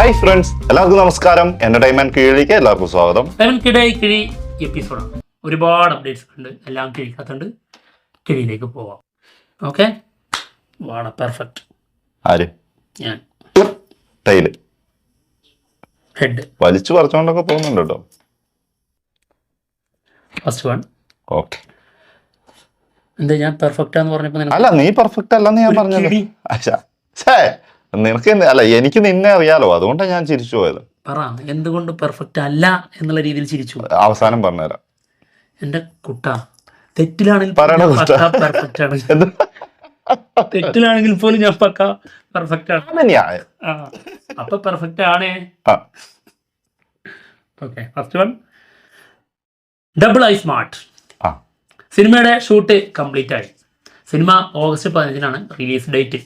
Hi friends, എല്ലാവർക്കും നമസ്കാരം. Entertainment കിഴിയിലേക്ക് എല്ലാവർക്കും സ്വാഗതം. കിഴി എപ്പിസോഡാണ്. ഒരുപാട് അപ്ഡേറ്റ്സ് ഉണ്ട്, എല്ലാം കിഴിക്കാത്തുണ്ട്. കിഴിയിലേക്ക് പോവാം. ഓക്കെ, വാട പെർഫെക്റ്റ്. ആര്? ഞാൻ ടൈല് ഹെഡ് വലിച്ചു പറിച്ചോണ്ടൊക്കെ പോകുന്നുണ്ട് കേട്ടോ. First one. ഓക്കെ, എന്താ ഞാൻ പെർഫെക്റ്റ് ആന്ന് പറഞ്ഞപ്പോ അല്ല നീ പെർഫെക്റ്റ് അല്ലെന്ന് ഞാൻ പറഞ്ഞത്. നിനക്ക് അല്ല, എനിക്ക് നിന്നെ അറിയാലോ, അതുകൊണ്ടാണ് ഞാൻ ചിരിച്ചു പോയത്. പറ, എന്തുകൊണ്ട് പെർഫെക്റ്റ് അല്ല എന്നുള്ള രീതിയിൽ ചിരിച്ചു? അവസാനം പറഞ്ഞുതരാം. എന്റെ കുട്ട, തെറ്റിലാണെങ്കിൽ പെർഫെക്റ്റ് ആണ്. തെറ്റിലാണെങ്കിൽ പോലും ഞാൻ പക്ക പെർഫെക്റ്റ് ആണ്. അപ്പൊ പെർഫെക്റ്റ് ആണ്. Okay, first one. Double I smart സിനിമയുടെ ഷൂട്ട് കംപ്ലീറ്റ് ആയി. സിനിമ ഓഗസ്റ്റ് 15-നാണ് റിലീസ് ഡേറ്റ്.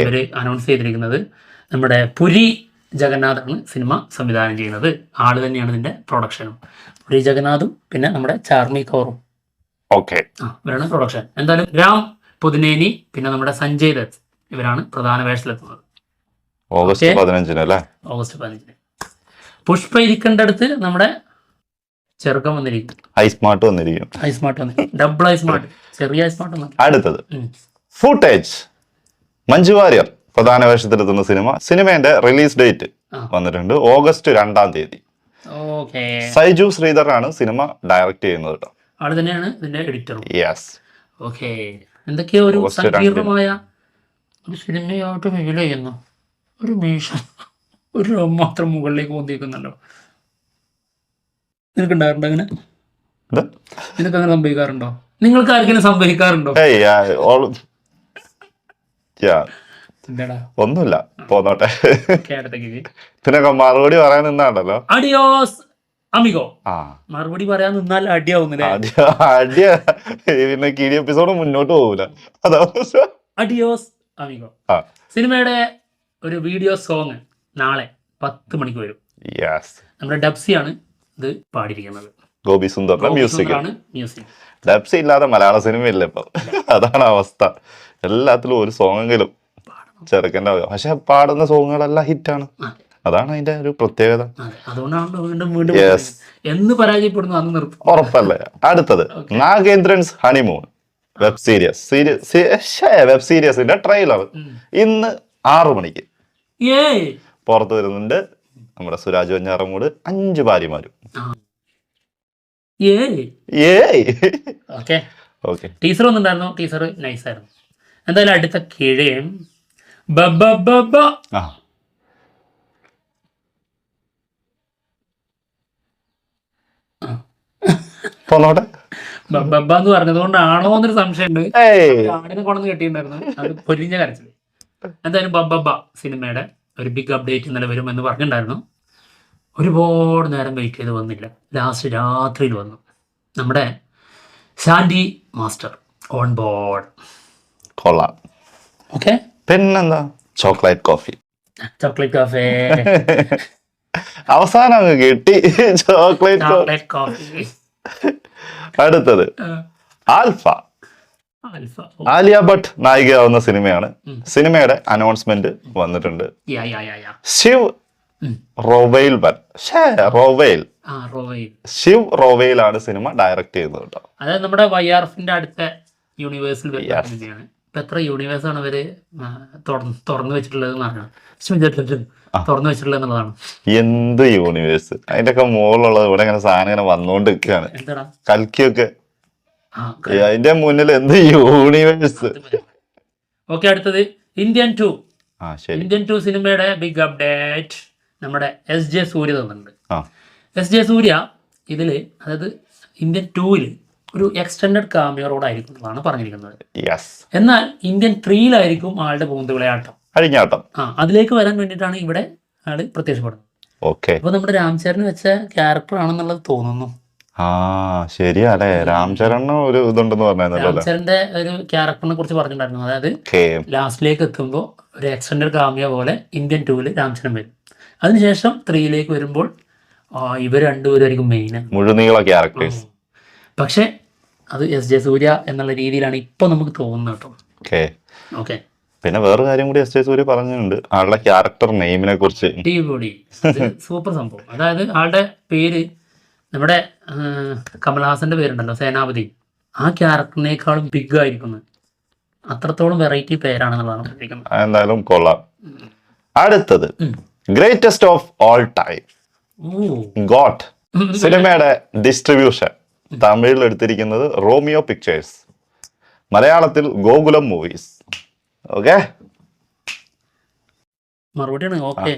ഇവര് അനൗൺസ് ചെയ്തിരിക്കുന്നത്. നമ്മുടെ പുരി ജഗന്നാഥാണ് സിനിമ സംവിധാനം ചെയ്യുന്നത്. ആള് തന്നെയാണ് ഇതിന്റെ പ്രൊഡക്ഷനും. പുരി ജഗന്നാഥും പിന്നെ നമ്മുടെ ചാർമി കൗറും ഇവരാണ് പ്രൊഡക്ഷൻ. എന്തായാലും രാം പുതിനേനി പിന്നെ നമ്മുടെ സഞ്ജയ് ദത്ത് ഇവരാണ് പ്രധാന വേഷത്തിലെത്തുന്നത്. ഓഗസ്റ്റ് 15-ന്. പുഷ്പ ഇരിക്കേണ്ട അടുത്ത് നമ്മുടെ ചെറുക്കം വന്നിരിക്കും. ഐ സ്മാർട്ട് വന്നിരിക്കും. ഡബിൾ ഐ സ്മാർട്ട്, ചെറിയ ഐ സ്മാർട്ട്. അടുത്തത് ഫുട്ടേജ്. മഞ്ജു വാര്യർ പ്രധാന വേഷത്തിലെത്തുന്ന സിനിമയുടെ റിലീസ് ഡേറ്റ് വന്നിട്ടുണ്ട്. ഓഗസ്റ്റ് 2-ാം. സൈജു ശ്രീധറാണ് സിനിമ ഡയറക്ട് ചെയ്യുന്നത് കേട്ടോ. ആള് തന്നെയാണ് ഇതിന്റെ എഡിറ്റർ. യെസ്. ഓക്കെ, എന്തൊക്കെയോ ഒരു സങ്കീർണമായ ഒരു സിനിമയായിട്ട് ഫീൽ ചെയ്യുന്നു. ഒരു മീശ ഒരു മാത്രം മുകളിലേക്ക് പോന്നിരിക്കുന്നല്ലോ. നിനക്കുണ്ടാറുണ്ടോ അങ്ങനെ? നിനക്ക് അങ്ങനെ സംഭവിക്കാറുണ്ടോ? നിങ്ങൾക്ക് ആർക്കെങ്കിലും സംഭവിക്കാറുണ്ടോ? ഒന്നുമില്ല, പോന്നോട്ടെ. ഇതിനൊക്കെ മറുപടി പറയാൻ നിന്നാണല്ലോ. Adios amigo. മറുപടി പറയാൻ നിന്നാൽ അടിയാവുന്നില്ല. പിന്നെ കിഴി എപ്പിസോഡ് മുന്നോട്ട് പോകൂല. അഡിയോസ് അമിഗോ സിനിമയുടെ ഒരു വീഡിയോ സോങ് നാളെ 10 മണിക്ക് വരും. നമ്മുടെ ഡബ്സിയാണ് ഇത് പാടിയിരിക്കുന്നത്. ഗോപി സുന്ദറിന്റെ മ്യൂസിക്. ഡബ്സി ഇല്ലാതെ മലയാള സിനിമ ഇല്ല ഇപ്പൊ. അതാണ് അവസ്ഥ. എല്ലാത്തിലും ഒരു സോങ്ങെങ്കിലും ചെറുക്കൻ്റെ. പക്ഷെ പാടുന്ന സോങ്ങുകളെല്ലാം ഹിറ്റാണ്. അതാണ് അതിന്റെ ഒരു പ്രത്യേകത. ഉറപ്പല്ലേ? അടുത്തത് നാഗേന്ദ്രൻസ് ഹണിമൂൺ വെബ് സീരീസിന്റെ ട്രെയിലർ ഇന്ന് 6 മണിക്ക് പുറത്തു വരുന്നുണ്ട്. നമ്മുടെ സുരാജ് വെഞ്ഞാറമൂട് 5 ഭാര്യമാരും. ടീച്ചർ വന്നിട്ടുണ്ടായിരുന്നു. ടീച്ചർ നൈസായിരുന്നു. എന്തായാലും അടുത്ത കിഴയും എന്ന് പറഞ്ഞതുകൊണ്ടാണോ എന്നൊരു സംശയമുണ്ട്. ആടിനെ കൊണ്ടു കെട്ടിയിട്ടുണ്ടായിരുന്നു. അത് പൊരിഞ്ഞ കരച്ചില്. എന്തായാലും ബബ്ബ സിനിമയുടെ ഒരു ബിഗ് അപ്ഡേറ്റ് ഇന്നലെ വരും എന്ന് പറഞ്ഞിട്ടുണ്ടായിരുന്നു. ഒരുപാട് നേരം വെയിറ്റ് ചെയ്ത് വന്നില്ല. ലാസ്റ്റ് രാത്രിയിൽ വന്നു. നമ്മുടെ ശാന്തി മാസ്റ്റർ ഓൺ ബോർഡ്. കൊള്ളാം. ഓക്കെ, പിന്നെന്താ ചോക്ലേറ്റ് കോഫി. അവസാനം കിട്ടി ചോക്ലേറ്റ് കോഫി. അടുത്തത് ആൽഫ. ആലിയ ഭട്ട് നായികയാവുന്ന സിനിമയാണ്. സിനിമയുടെ അനൗൺസ്മെന്റ് വന്നിട്ടുണ്ട്. ശിവ് റോവെയിൽ ആണ് സിനിമ ഡയറക്ട് ചെയ്യുന്നത് കേട്ടോ. അതായത് നമ്മുടെ YRFന്റെ അടുത്ത യൂണിവേഴ്സിൽ തന്നെയാണ്. ഇപ്പൊ എത്ര യൂണിവേഴ്സ് ആണ് ഇവര് തുറന്നു വെച്ചിട്ടുള്ളത് തുറന്നു വെച്ചിട്ടുള്ളത് എന്നുള്ളതാണ്. എന്ത് യൂണിവേഴ്സ്? അതിന്റെ ഒക്കെ മുകളിലുള്ളത് ഇവിടെ ഇങ്ങനെ സാധനം ഇങ്ങനെ വന്നോണ്ട് നിൽക്കുകയാണ്. കൽക്കിയൊക്കെ അതിന്റെ മുന്നിൽ എന്ത് യൂണിവേഴ്സ്. ഓക്കെ, അടുത്തത് ഇന്ത്യൻ 2 സിനിമയുടെ ബിഗ് അപ്ഡേറ്റ് നമ്മുടെ SJ സൂര്യ തന്നിട്ടുണ്ട്. SJ സൂര്യ ഇതില്, അതായത് ഇന്ത്യൻ 2-ല് ഒരു എക്സ്റ്റൻഡഡ് കാമിയോ റോഡ് ആയിരിക്കും എന്നാണ് പറഞ്ഞിരിക്കുന്നത്. എന്നാൽ ഇന്ത്യൻ 3-ലായിരിക്കും ആളുടെ പൂന്തുവിളയാട്ടം, അഴിഞ്ഞാട്ടം. അതിലേക്ക് വരാൻ വേണ്ടിയിട്ടാണ് ഇവിടെ ആള് പ്രത്യക്ഷപ്പെടുന്നത്. അപ്പൊ നമ്മുടെ രാംചരന് വെച്ച ക്യാരക്ടർ ആണെന്നുള്ളത് തോന്നുന്നു. ശരിയാ അല്ലേ? രാംചരണ് ഒരു ഇതുണ്ടെന്ന് പറഞ്ഞു. രാംചരന്റെ ഒരു ക്യാരക്ടറിനെ കുറിച്ച് പറഞ്ഞിട്ടുണ്ടായിരുന്നു. അതായത് ലാസ്റ്റിലേക്ക് എത്തുമ്പോൾ ഒരു എക്സ്റ്റൻഡഡ് കാമിയോ പോലെ ഇന്ത്യൻ 2-ല് രാംചരൻ വരും. അതിനുശേഷം 3-ലേക്ക് വരുമ്പോൾ ഇവർ രണ്ടുപേരായിരിക്കും മെയിൻ മുഴുനീള ക്യാരക്ടേഴ്സ്. പക്ഷെ അത് SJ സൂര്യ എന്നുള്ള രീതിയിലാണ് ഇപ്പൊ നമുക്ക് തോന്നുന്നത് കേട്ടോ. ഓക്കെ, പിന്നെ വേറെ കാര്യം കൂടി എസ് സൂര്യ പറഞ്ഞിട്ടുണ്ട്, ആളുടെ ക്യാരക്ടർ നെയിമിനെ കുറിച്ച്. സൂപ്പർ സംഭവം. അതായത് ആളുടെ പേര് നമ്മുടെ കമൽഹാസന്റെ പേരുണ്ടല്ലോ സേനാപതി, ആ ക്യാരക്ടറിനേക്കാളും ബിഗ് ആയിരിക്കുന്നത്. അത്രത്തോളം വെറൈറ്റി പേരാണെന്നുള്ളതാണ് പറഞ്ഞിരിക്കുന്നത്. എന്തായാലും കൊള്ളാം. അടുത്തത് greatest of all time got സിനിമയുടെ ഡിസ്ട്രിബ്യൂഷൻ തമിഴിൽ എടുത്തിരിക്കുന്നത് റോമിയോ പിക്ചേഴ്സ്, മലയാളത്തിൽ ഗോകുലം മൂവീസ്. ഓക്കെ, മറുപടിയാണ് ഓക്കെ.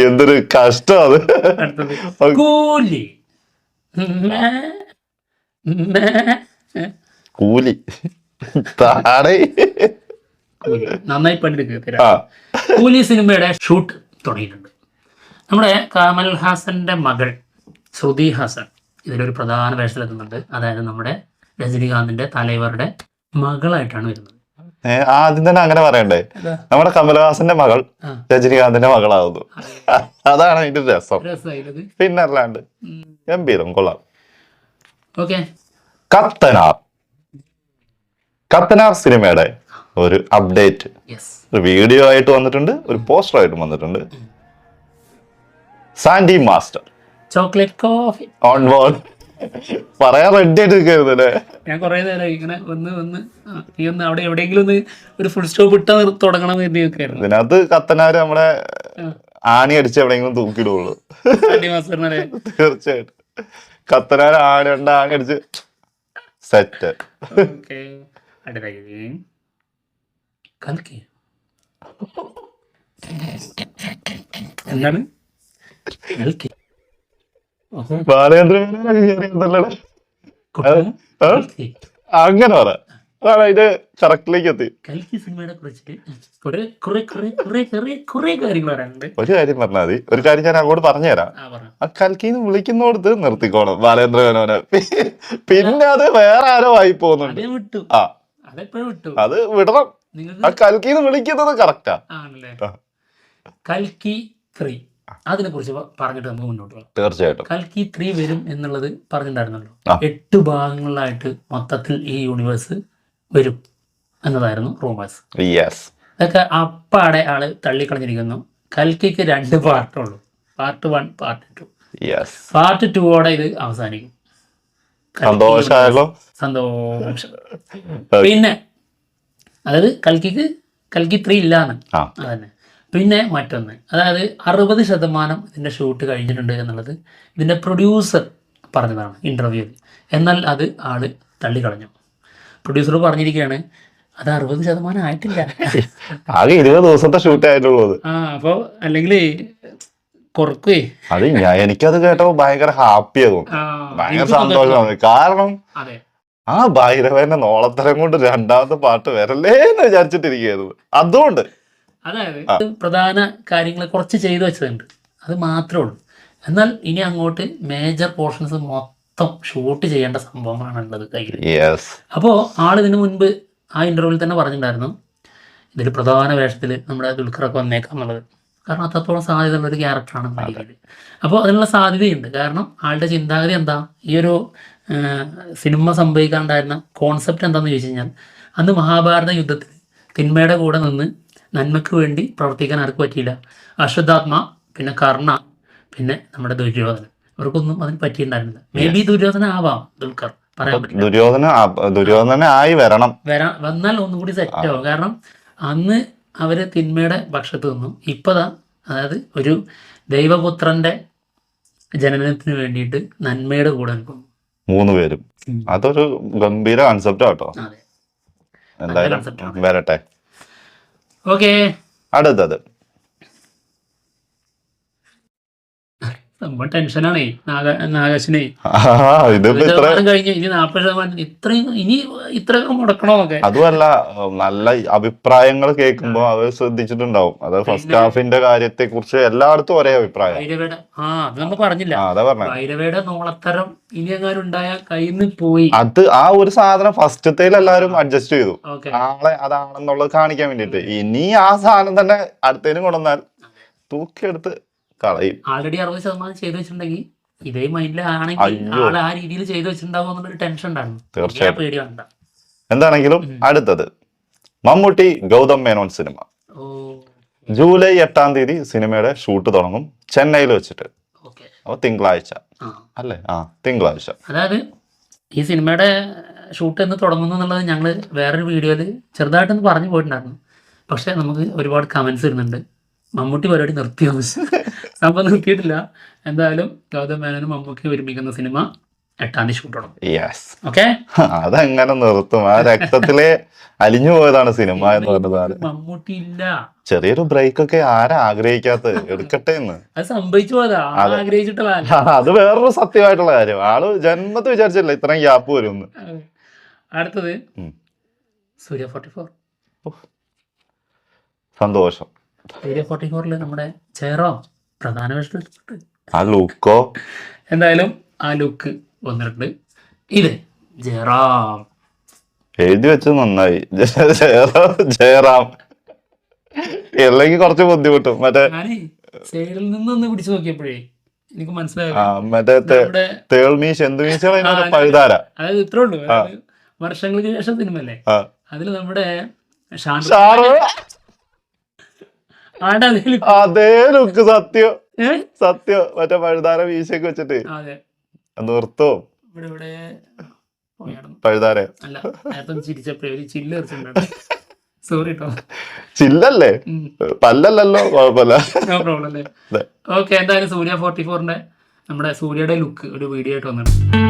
എന്തൊരു കഷ്ടം അത്. കൂലി താടേ നന്നായി പണിയെടുക്കുക. കൂലി സിനിമയുടെ ഷൂട്ട് തുടങ്ങിയിട്ടുണ്ട്. നമ്മുടെ കമൽഹാസന്റെ മകൾ ശ്രുതി ഹാസൻ ഇതിലൊരു പ്രധാന വേഷത്തിലെത്തുന്നുണ്ട്. അതായത് നമ്മുടെ രജനികാന്തിന്റെ തലൈവറുടെ മകളായിട്ടാണ് വരുന്നത്. ആദ്യം തന്നെ അങ്ങനെ പറയണ്ടേ, നമ്മുടെ കമൽഹാസന്റെ മകൾ രജനികാന്തിന്റെ മകളാവുന്നു. അതാണ് അതിന്റെ രസം. പിന്നെ അല്ലാണ്ട് ഗംഭീരം, കൊള്ളാം. ഓക്കെ, കത്തനാർ സിനിമയുടെ ഒരു അപ്ഡേറ്റ് ഒരു വീഡിയോ ആയിട്ട് വന്നിട്ടുണ്ട്, ഒരു പോസ്റ്റർ ആയിട്ടും വന്നിട്ടുണ്ട്. Sandy master chocolate coffee on board പറയാൻ റെഡി ആയിട്ട് നിൽക്കരുതല്ലേ. ഞാൻ കുറെ നേരം ഇങ്ങനെ ഒന്ന് അവിടെ എവിടെയെങ്കിലും ഒന്ന് ഒരു ഫുൾ സ്റ്റോപ്പ് ഇട്ടാ തുടങ്ങണം എന്ന് നിൽക്കായിരുന്നു. ഇതിനകത്ത് കത്തനാര് നമ്മളെ ആണി അടിച്ച് എവിടെയെങ്കിലും തൂക്കിടുള്ളൂ. തീർച്ചയായിട്ടും കത്തനാര് ആണി അടിച്ച് സെറ്റ്. എന്താണ് അങ്ങനെ പറ, അതാണ് അതിന്റെ കറക്റ്റിലേക്ക് എത്തി. കൽക്കി സിനിമയെ കുറിച്ച് കുറെ കാര്യങ്ങൾ പറയാനുണ്ട്. ഒരു കാര്യം പറഞ്ഞാൽ മതി, ഒരു കാര്യം ഞാൻ അങ്ങോട്ട് പറഞ്ഞുതരാം. ആ കൽക്കിന്ന് വിളിക്കുന്നോടത്ത് നിർത്തിക്കോണം ബാലേന്ദ്ര മേനോനെ. പിന്നെ അത് വേറെ ആരോ ആയി പോകുന്നുണ്ട്. ആ അത് വിടണം. ആ കൽക്കിന്ന് വിളിക്കുന്നത് കറക്റ്റാ. കൽക്കി 3 അതിനെ കുറിച്ച് പറഞ്ഞിട്ട് നമുക്ക് മുന്നോട്ട് പോകാം. തീർച്ചയായിട്ടും കൽക്കി 3 വരും എന്നുള്ളത് പറഞ്ഞിട്ടുണ്ടായിരുന്നല്ലോ. 8 ഭാഗങ്ങളിലായിട്ട് മൊത്തത്തിൽ ഈ യൂണിവേഴ്സ് വരും എന്നതായിരുന്നു റൂമേഴ്സ്. അതൊക്കെ അപ്പാടെ ആള് തള്ളിക്കളഞ്ഞിരിക്കുന്നു. കൽക്കിക്ക് 2 പാർട്ടുള്ളൂ, പാർട്ട് 1 പാർട്ട് 2. പാർട്ട് 2ഓടെ ഇത് അവസാനിക്കും. സന്തോഷം. പിന്നെ അതായത് കൽക്കി 3 ഇല്ലാന്ന് അതന്നെ. പിന്നെ മറ്റൊന്ന്, അതായത് 60% ഇതിൻ്റെ ഷൂട്ട് കഴിഞ്ഞിട്ടുണ്ട് എന്നുള്ളത് ഇതിൻ്റെ പ്രൊഡ്യൂസർ പറഞ്ഞതാണ് ഇൻ്റർവ്യൂവിൽ. എന്നാൽ അത് ആള് തള്ളിക്കളഞ്ഞു. പ്രൊഡ്യൂസർ പറഞ്ഞിരിക്കുകയാണ് അത് 60% ആയിട്ടില്ല, ആകെ 20 ദിവസത്തെ ഷൂട്ട് ആയിട്ടുള്ളത്. അപ്പോൾ അല്ലെങ്കിൽ കുറക്കുവേ. അത് എനിക്കത് കേട്ടപ്പോൾ ഭയങ്കര ഹാപ്പി ആകും, ഭയങ്കര സന്തോഷമാണ്. കാരണം ആ ഭൈരവന്റെ നോളത്തരം കൊണ്ട് 2ാമത്തെ പാട്ട് വരല്ലേ എന്ന് വിചാരിച്ചിട്ടിരിക്കുകയായിരുന്നു. അതുകൊണ്ട് അതായത് പ്രധാന കാര്യങ്ങൾ കുറച്ച് ചെയ്തു വെച്ചതുണ്ട്, അത് മാത്രമേ ഉള്ളൂ. എന്നാൽ ഇനി അങ്ങോട്ട് മേജർ പോർഷൻസ് മൊത്തം ഷൂട്ട് ചെയ്യേണ്ട സംഭവമാണുള്ളത് കയ്യിൽ. അപ്പോൾ ആളിതിനു മുൻപ് ആ ഇന്റർവ്യൂവിൽ തന്നെ പറഞ്ഞിട്ടുണ്ടായിരുന്നു ഇതിൽ പ്രധാന വേഷത്തിൽ നമ്മുടെ ദുൽഖറൊക്കെ വന്നേക്കാം എന്നുള്ളത്. കാരണം അത്രത്തോളം സാധ്യതയുള്ള ഒരു ക്യാരക്ടറാണ് മലയാളിയിൽ. അപ്പോൾ അതിനുള്ള സാധ്യതയുണ്ട്. കാരണം ആളുടെ ചിന്താഗതി എന്താ, ഈ ഒരു സിനിമ സംഭവിക്കാനുണ്ടായിരുന്ന കോൺസെപ്റ്റ് എന്താണെന്ന് ചോദിച്ചു കഴിഞ്ഞാൽ, അന്ന് മഹാഭാരത യുദ്ധത്തിൽ തിന്മയുടെ കൂടെ നിന്ന് നന്മയ്ക്ക് വേണ്ടി പ്രവർത്തിക്കാൻ ആർക്ക് പറ്റിയില്ല. അശ്വത്ഥാത്മ, പിന്നെ കർണ, പിന്നെ നമ്മുടെ ദുര്യോധനൻ, ഇവർക്കൊന്നും അതിന് പറ്റിയിട്ടുണ്ടായിരുന്നില്ല. മേ ബി ദുര്യോധന ആവാം ദുൽഖർ, പറയാൻ പറ്റില്ല. ദുര്യോധനായി വന്നാൽ ഒന്നും കൂടി സെറ്റ് ആവും. കാരണം അന്ന് അവര് തിന്മയുടെ പക്ഷത്ത് നിന്നും ഇപ്പതാ, അതായത് ഒരു ദൈവപുത്രന്റെ ജനനത്തിന് വേണ്ടിയിട്ട് നന്മയുടെ കൂടെ നിൽക്കുന്നു 3 പേരും. അതൊരു ഗംഭീര കൺസെപ്റ്റ് കേട്ടോ. എന്തായാലും വരട്ടെ. ഓക്കെ, അടുത്തത് സംഭവം ടെൻഷനാണേ നാഗേഷിനെ. കഴിഞ്ഞ ഇനി 40% ഇത്രയൊക്കെ മുടക്കണോന്നൊക്കെ. അതുമല്ല, നല്ല അഭിപ്രായങ്ങൾ കേൾക്കുമ്പോ അത് ശ്രദ്ധിച്ചിട്ടുണ്ടാവും. അത് ഫസ്റ്റ് ഹാഫിന്റെ കാര്യത്തെ കുറിച്ച് എല്ലായിടത്തും ഒരേ അഭിപ്രായം. അത് നമ്മൾ പറഞ്ഞില്ല, ഭൈരവയുടെ നോളത്തരം ഇനി എങ്ങാനും ഉണ്ടായ കയ്യിൽ നിന്ന് പോയി. അത് ആ ഒരു സാധനം ഫസ്റ്റത്തേൽ എല്ലാവരും അഡ്ജസ്റ്റ് ചെയ്തു, ആളെ അതാണെന്നുള്ളത് കാണിക്കാൻ വേണ്ടിട്ട്. ഇനി ആ സാധനം തന്നെ അടുത്തേനും കൊണ്ടുവന്നാൽ തൂക്കിയെടുത്ത് കളയും. ആൾറെഡി 60% ചെയ്തു വെച്ചിട്ടുണ്ടെങ്കിൽ ഇതേ മൈൻഡിലാണെങ്കിൽ ആള് ആ രീതിയിൽ ചെയ്തു വെച്ചിട്ടുണ്ടാവും എന്നുള്ളൊരു ടെൻഷൻ ഉണ്ടായിരുന്നു. തീർച്ചയായും പേടി വേണ്ട. എന്താണെങ്കിലും അടുത്തത് മമ്മൂട്ടി ഗൗതം മേനോൻ സിനിമ. ഓ ജൂലൈ 8-ാം തീയതി സിനിമയുടെ ഷൂട്ട് തുടങ്ങും ചെന്നൈയിൽ വെച്ചിട്ട്. ഓക്കെ. അപ്പൊ തിങ്കളാഴ്ച അല്ലേ? തിങ്കളാഴ്ച. അതായത് ഈ സിനിമയുടെ ഷൂട്ട് എന്ന് തുടങ്ങുന്നു എന്നുള്ളത് ഞങ്ങൾ വേറൊരു വീഡിയോയിൽ ചെറുതായിട്ടൊന്ന് പറഞ്ഞു പോയിട്ടുണ്ടായിരുന്നു. പക്ഷെ നമുക്ക് ഒരുപാട് കമന്റ്സ് വരുന്നുണ്ട്, മമ്മൂട്ടി പരിപാടി നിർത്തിയോ? സംഭവം നിർത്തിയിട്ടില്ല. എന്തായാലും ഗൗതം മേനോനും മമ്മൂട്ടി ഒരുമിക്കുന്ന സിനിമ 8-ാം തീയതി ഷൂട്ട് തുടങ്ങും. ഓക്കെ. അതെങ്ങനെ നിർത്തും? ആ രക്തത്തിലെ അലിഞ്ഞു പോയതാണ് സിനിമ എന്ന് പറഞ്ഞതാണ്. മമ്മൂട്ടി ഇല്ല. ചെറിയൊരു ബ്രേക്ക് ഒക്കെ ആരാ ആഗ്രഹിക്കാത്തത്? എടുക്കട്ടെ എന്ന്. അത് സംഭവിച്ചു പോയതാ, ആഗ്രഹിച്ചിട്ടുള്ള. അത് വേറൊരു സത്യമായിട്ടുള്ള കാര്യം. ആള് ജന്മത്ത് വിചാരിച്ചില്ല ഇത്രയും ഗ്യാപ്പ് വരും. അടുത്തത് സൂര്യ 44. സന്തോഷം. സൂര്യ 44 നമ്മുടെ ജയറാം പ്രധാന വേഷത്തിൽ. ആ ലുക്കോ എന്തായാലും ആ ലുക്ക് വന്നിട്ടുണ്ട്. ഇത് ജയറാം എഴുതി വെച്ചത് നന്നായി. ജയറാം അല്ലെങ്കിൽ കുറച്ച് ബുദ്ധിമുട്ടും. മറ്റേ സൈഡിൽ നിന്നൊന്ന് പിടിച്ചു നോക്കിയപ്പോഴേ എനിക്ക് മനസ്സിലായി. മറ്റേ തേൾമീശ എന്ത് മീശ പഴുതാര. അതായത് ഇത്രേ ഉള്ളൂ. വർഷങ്ങൾക്ക് ശേഷം സിനിമ അല്ലേ, അതില് നമ്മുടെ അതേ ലുക്ക്. സത്യം സത്യം. മറ്റേ പഴുതാര മീശയൊക്കെ വെച്ചിട്ട് നിർത്തോ പഴുതാര. അല്ല, നേരത്തെ ചിരിച്ചപ്പോഴേ ഒരു ചില്ല് എറിച്ചിട്ടുണ്ട്. സോറി കേട്ടോ. ചില്ലല്ലേ, പല്ലല്ലോ. കുഴപ്പമില്ല. നോ പ്രോബ്ലം അല്ലേ. ഓക്കെ. എന്തായാലും സൂര്യ 44ന്റെ നമ്മുടെ സൂര്യയുടെ ലുക്ക് ഒരു വീഡിയോ ആയിട്ട് വന്നിട്ടുണ്ട്.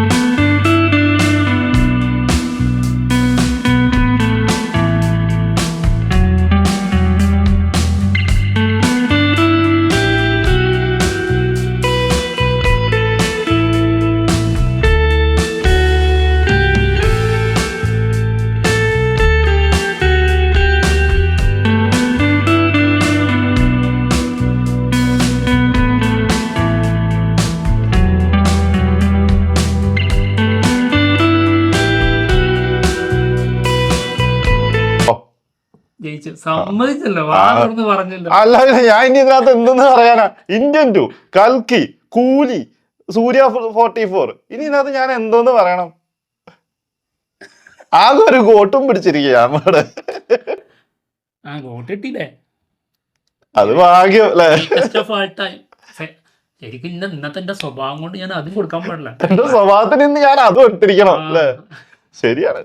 സമ്മതിച്ചല്ലോ, പറഞ്ഞല്ലോ. അല്ല, ഞാൻ ഇനി ഇതിനകത്ത് എന്തെന്ന് പറയാനാ? ഇന്ത്യൻ 2, കൽക്കി, കൂലി, സൂര്യ 44. ഇനി ഇതിനകത്ത് ഞാൻ എന്തോന്ന് പറയണം? ആകെ ഒരു ഗോട്ടും പിടിച്ചിരിക്കുക നമ്മുടെ. ഗോട്ടിട്ടില്ലേ? അത് ഭാഗ്യം അല്ലേ? ശരിക്കും ഇന്നത്തെ എന്റെ സ്വഭാവം കൊണ്ട് ഞാൻ അതും കൊടുക്കാൻ പാടില്ല. എന്റെ സ്വഭാവത്തിന് ഇന്ന് ഞാൻ അതും എടുത്തിരിക്കണം അല്ലേ? ശരിയാണ്.